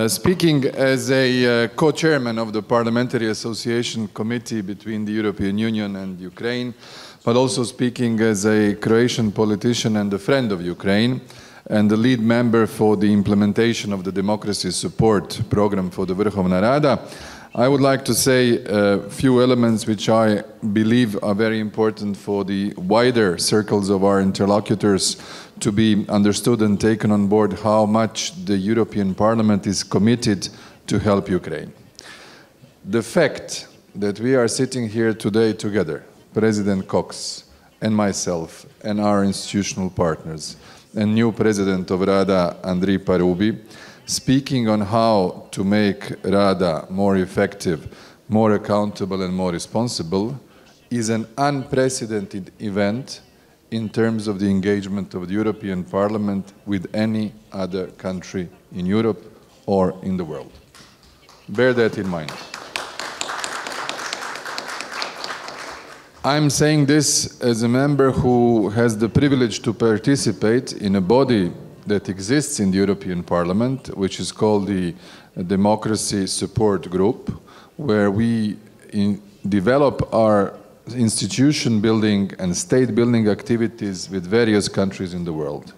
Speaking as a co-chairman of the Parliamentary Association Committee between the European Union and Ukraine, but also speaking as a Croatian politician and a friend of Ukraine, and the lead member for the implementation of the Democracy Support Program for the Verkhovna Rada, I would like to say a few elements which I believe are very important for the wider circles of our interlocutors to be understood and taken on board how much the European Parliament is committed to help Ukraine. The fact that we are sitting here today together, President Cox and myself and our institutional partners, and new President of Rada, Andrei Plenkovich, speaking on how to make Rada more effective, more accountable and more responsible, is an unprecedented event in terms of the engagement of the European Parliament with any other country in Europe or in the world. Bear that in mind. I'm saying this as a member who has the privilege to participate in a body that exists in the European Parliament, which is called the Democracy Support Group, where we develop our institution building and state building activities with various countries in the world.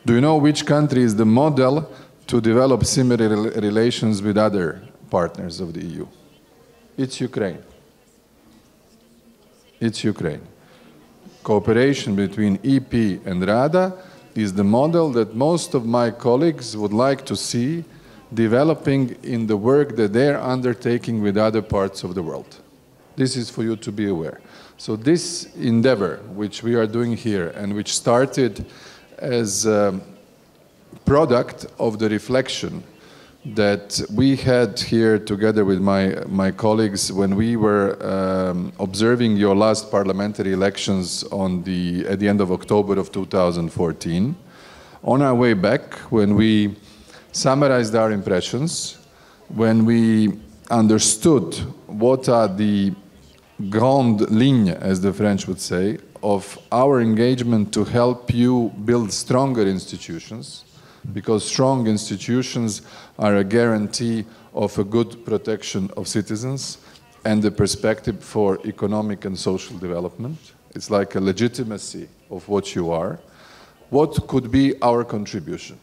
Do you know which country is the model to develop similar relations with other partners of the EU? It's Ukraine. It's Ukraine. Cooperation between EP and Rada is the model that most of my colleagues would like to see developing in the work that they're undertaking with other parts of the world. This is for you to be aware. So this endeavor, which we are doing here, and which started as a product of the reflection that we had here together with my colleagues when we were observing your last parliamentary elections at the end of October of 2014. On our way back, when we summarized our impressions, when we understood what are the grandes lignes, as the French would say, of our engagement to help you build stronger institutions, because strong institutions are a guarantee of a good protection of citizens and the perspective for economic and social development. It's like a legitimacy of what you are. What could be our contribution?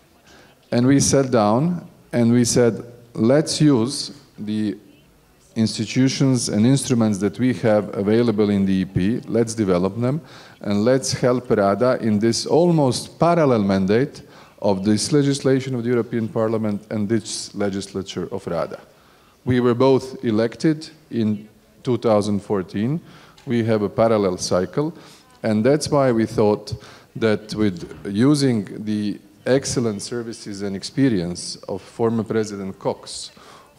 And we sat down and we said, let's use the institutions and instruments that we have available in the EP, let's develop them, and let's help Rada in this almost parallel mandate of this legislation of the European Parliament and this legislature of Rada. We were both elected in 2014. We have a parallel cycle, and that's why we thought that with using the excellent services and experience of former President Cox,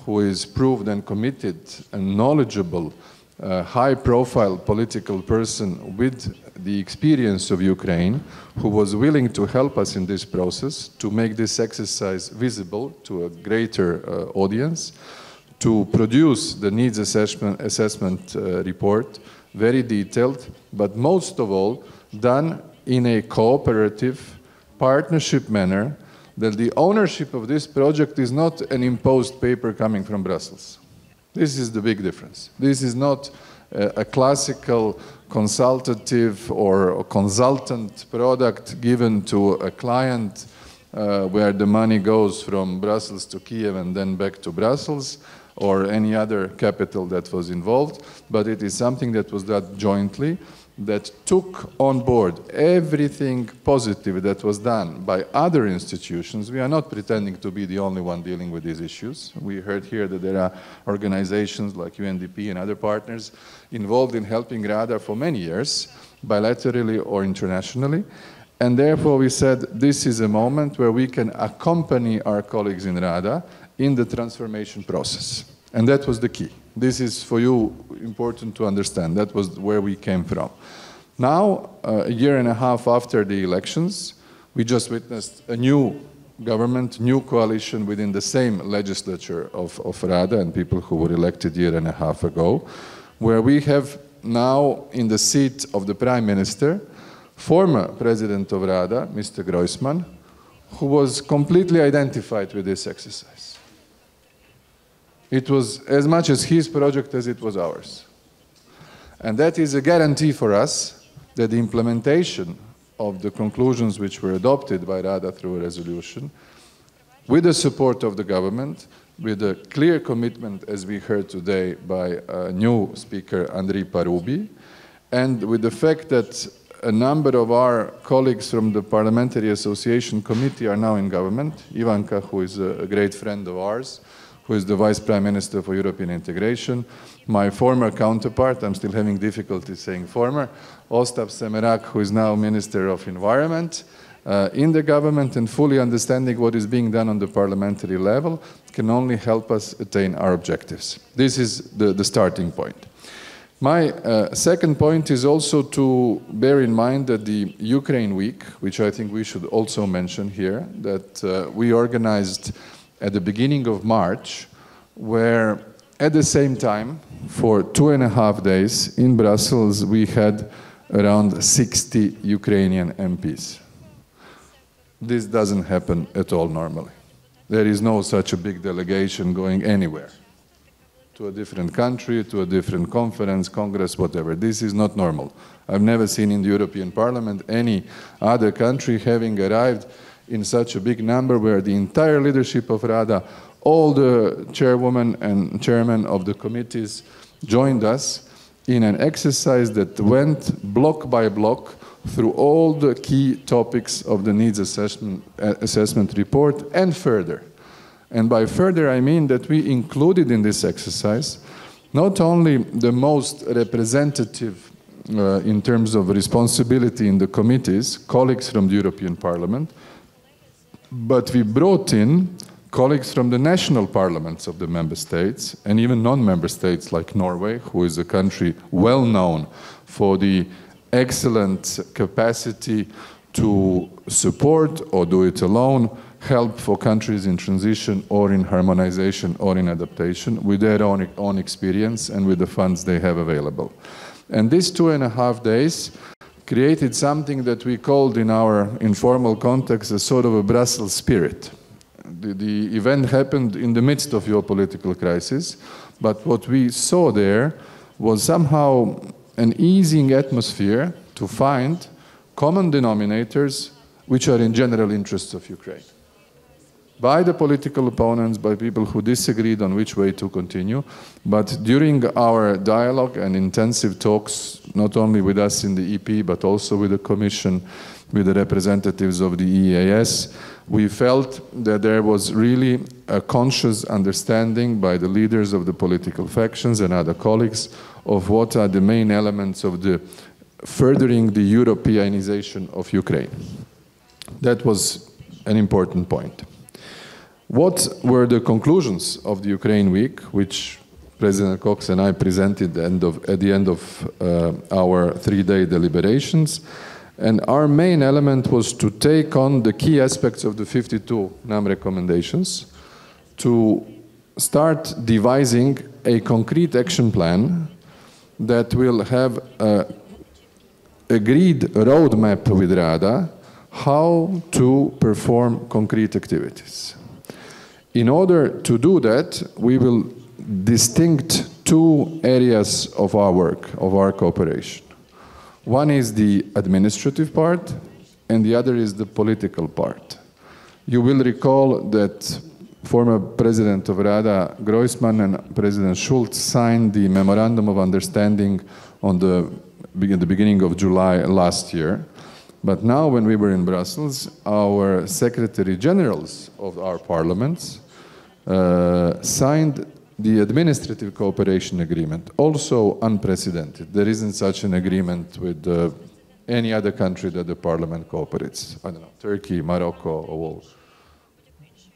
who is proved and committed and knowledgeable, high-profile political person with the experience of Ukraine, who was willing to help us in this process, to make this exercise visible to a greater audience, to produce the needs assessment report, very detailed, but most of all, done in a cooperative, partnership manner, that the ownership of this project is not an imposed paper coming from Brussels. This is the big difference. This is not a classical consultative or consultant product given to a client where the money goes from Brussels to Kiev and then back to Brussels or any other capital that was involved, but it is something that was done jointly, that took on board everything positive that was done by other institutions. We are not pretending to be the only one dealing with these issues. We heard here that there are organizations like UNDP and other partners involved in helping Rada for many years, bilaterally or internationally. And therefore we said this is a moment where we can accompany our colleagues in Rada in the transformation process. And that was the key. This is for you important to understand. That was where we came from. Now, a year and a half after the elections, we just witnessed a new government, new coalition within the same legislature of Rada and people who were elected a year and a half ago, where we have now in the seat of the Prime Minister, former President of Rada, Mr. Groisman, who was completely identified with this exercise. It was as much as his project as it was ours. And that is a guarantee for us that the implementation of the conclusions which were adopted by RADA through a resolution, with the support of the government, with a clear commitment, as we heard today, by a new speaker, Andrei Parubi, and with the fact that a number of our colleagues from the Parliamentary Association Committee are now in government. Ivanka, who is a great friend of ours, who is the Vice Prime Minister for European Integration, my former counterpart, I'm still having difficulty saying former, Ostap Semerak, who is now Minister of Environment, in the government, and fully understanding what is being done on the parliamentary level can only help us attain our objectives. This is the starting point. My second point is also to bear in mind that the Ukraine Week, which I think we should also mention here, that we organized at the beginning of March, where at the same time, for 2.5 days in Brussels, we had around 60 Ukrainian MPs. This doesn't happen at all normally. There is no such a big delegation going anywhere, to a different country, to a different conference, congress, whatever. This is not normal. I've never seen in the European Parliament any other country having arrived in such a big number where the entire leadership of RADA, all the chairwomen and chairmen of the committees joined us in an exercise that went block by block through all the key topics of the needs assessment report and further. And by further, I mean that we included in this exercise not only the most representative in terms of responsibility in the committees, colleagues from the European Parliament, but we brought in colleagues from the national parliaments of the member states and even non-member states like Norway, who is a country well known for the excellent capacity to support or do it alone, help for countries in transition or in harmonization or in adaptation with their own experience and with the funds they have available. And these 2.5 days created something that we called in our informal context a sort of a Brussels spirit. The event happened in the midst of geopolitical crisis, but what we saw there was somehow an easing atmosphere to find common denominators which are in general interests of Ukraine. By the political opponents, by people who disagreed on which way to continue, but during our dialogue and intensive talks, not only with us in the EP, but also with the Commission, with the representatives of the EAS, we felt that there was really a conscious understanding by the leaders of the political factions and other colleagues of what are the main elements of the furthering the Europeanization of Ukraine. That was an important point. What were the conclusions of the Ukraine Week, which President Cox and I presented at the end of our 3-day deliberations? And our main element was to take on the key aspects of the 52 NAM recommendations, to start devising a concrete action plan that will have an agreed roadmap with RADA how to perform concrete activities. In order to do that, we will distinct 2 areas of our work, of our cooperation. One is the administrative part, and the other is the political part. You will recall that former President of RADA, Groisman, and President Schulz signed the Memorandum of Understanding on the beginning of July last year. But now, when we were in Brussels, our Secretary Generals of our parliaments signed the administrative cooperation agreement, also unprecedented. There isn't such an agreement with any other country that the parliament cooperates. I don't know, Turkey, Morocco, or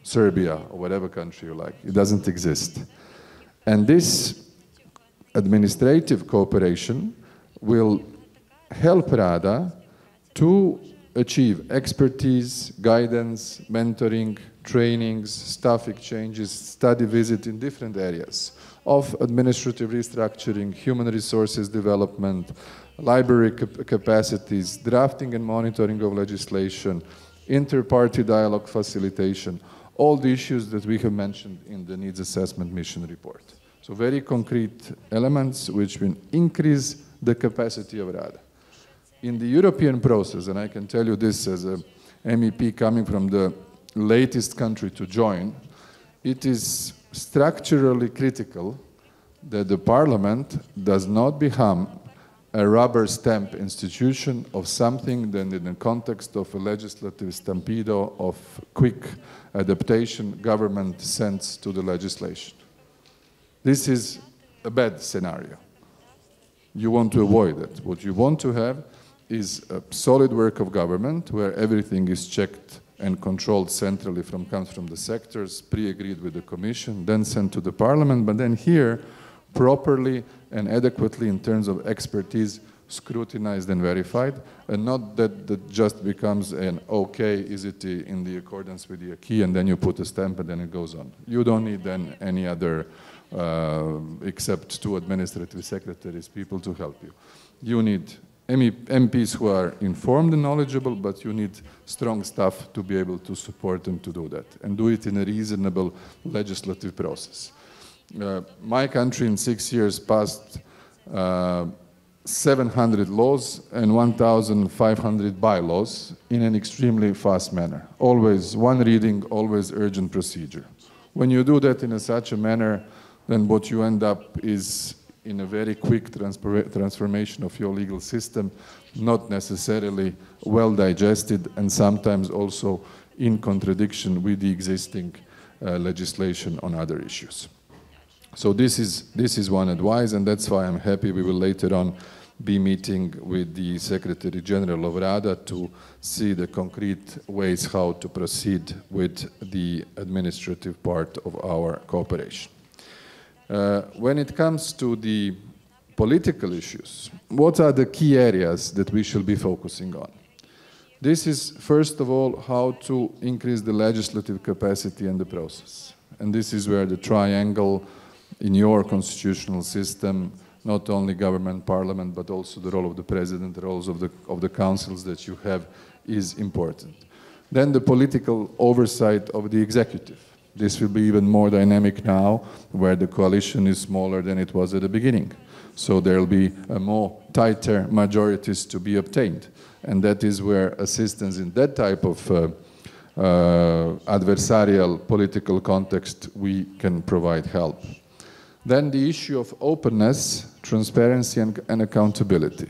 Serbia, or whatever country you like. It doesn't exist. And this administrative cooperation will help RADA to achieve expertise, guidance, mentoring, trainings, staff exchanges, study visit in different areas of administrative restructuring, human resources development, library capacities, drafting and monitoring of legislation, inter-party dialogue facilitation. all the issues that we have mentioned in the needs assessment mission report. So very concrete elements which will increase the capacity of RADA. In the European process, and I can tell you this as a MEP coming from the latest country to join, it is structurally critical that the Parliament does not become a rubber stamp institution of something that in the context of a legislative stampedo of quick adaptation government sends to the legislation. This is a bad scenario. You want to avoid it. What you want to have is a solid work of government where everything is checked and controlled centrally comes from the sectors, pre-agreed with the Commission, then sent to the Parliament, but then here, properly and adequately in terms of expertise, scrutinized and verified, and not that just becomes an okay, is it in the accordance with the acquis, and then you put a stamp and then it goes on. You don't need then any other, except two administrative secretaries, people to help you. You need MPs who are informed and knowledgeable, but you need strong staff to be able to support them to do that, and do it in a reasonable legislative process. My country in 6 years passed 700 laws and 1,500 bylaws in an extremely fast manner. Always one reading, always urgent procedure. When you do that in such a manner, then what you end up is in a very quick transformation of your legal system, not necessarily well digested, and sometimes also in contradiction with the existing legislation on other issues. So this is one advice, and that's why I'm happy we will later on be meeting with the Secretary General of RADA to see the concrete ways how to proceed with the administrative part of our cooperation. When it comes to the political issues, what are the key areas that we shall be focusing on? This is, first of all, how to increase the legislative capacity and the process. And this is where the triangle in your constitutional system, not only government, parliament, but also the role of the president, the roles of the councils that you have is important. Then the political oversight of the executive. This will be even more dynamic now, where the coalition is smaller than it was at the beginning. So there will be a more tighter majorities to be obtained. And that is where assistance in that type of adversarial political context, we can provide help. Then the issue of openness, transparency, and accountability.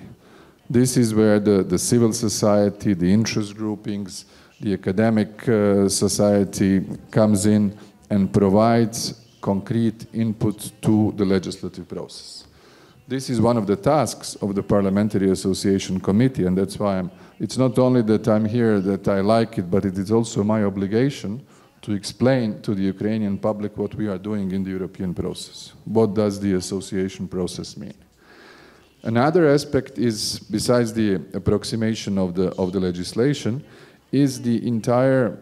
This is where the civil society, the interest groupings, the academic society comes in and provides concrete input to the legislative process. This is one of the tasks of the Parliamentary Association Committee, and that's why it's not only that I'm here that I like it, but it is also my obligation to explain to the Ukrainian public what we are doing in the European process. What does the association process mean? Another aspect is, besides the approximation of the legislation, is the entire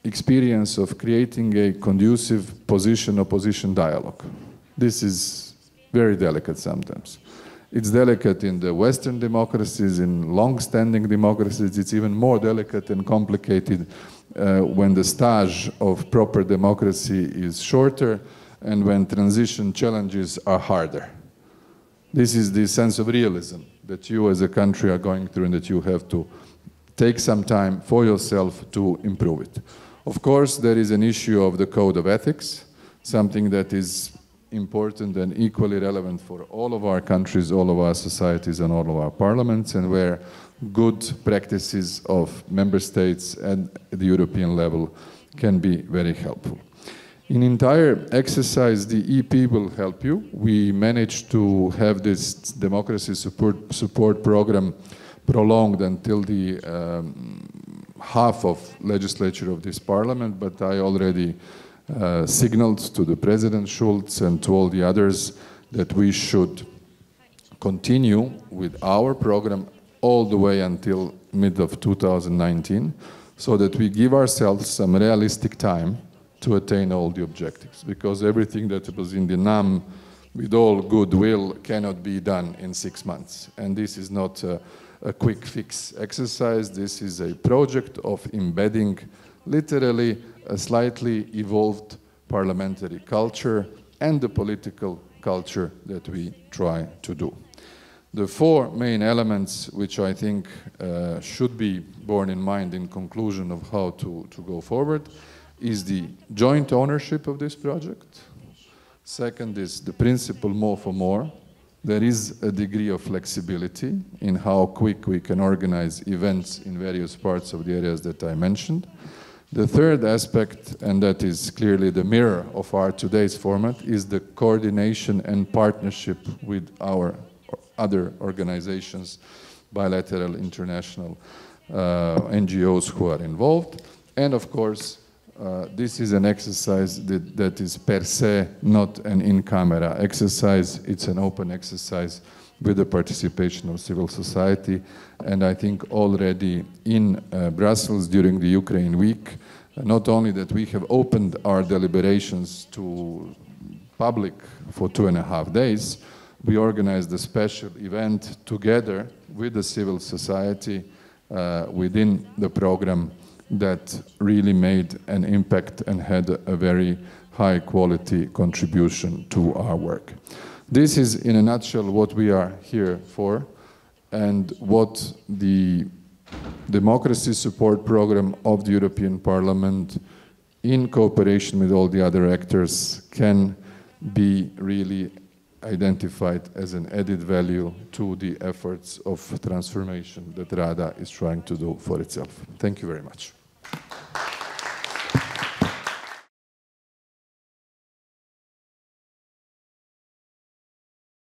experience of creating a conducive position-opposition dialogue. This is very delicate sometimes. It's delicate in the Western democracies, in long-standing democracies. It's even more delicate and complicated when the stage of proper democracy is shorter and when transition challenges are harder. This is the sense of realism that you as a country are going through and that you have to take some time for yourself to improve it. Of course, there is an issue of the code of ethics, something that is important and equally relevant for all of our countries, all of our societies, and all of our parliaments, and where good practices of member states at the European level can be very helpful. In entire exercise, the EP will help you. We managed to have this democracy support program prolonged until the half of legislature of this parliament, but I already signaled to the President Schulz and to all the others that we should continue with our program all the way until mid of 2019, so that we give ourselves some realistic time to attain all the objectives, because everything that was in the NAM with all goodwill cannot be done in 6 months. And this is not a quick fix exercise. This is a project of embedding literally a slightly evolved parliamentary culture and the political culture that we try to do. The four main elements which I think should be borne in mind in conclusion of how to go forward is the joint ownership of this project. Second is the principle more for more. There is a degree of flexibility in how quick we can organize events in various parts of the areas that I mentioned. The third aspect, and that is clearly the mirror of our today's format, is the coordination and partnership with our other organizations, bilateral, international NGOs who are involved. And of course, this is an exercise that is per se not an in-camera exercise. It's an open exercise with the participation of civil society. And I think already in Brussels during the Ukraine week, not only that we have opened our deliberations to public for 2.5 days, we organized a special event together with the civil society within the program that really made an impact and had a very high quality contribution to our work. This is in a nutshell what we are here for and what the democracy support program of the European Parliament in cooperation with all the other actors can be really identified as an added value to the efforts of transformation that RADA is trying to do for itself. Thank you very much.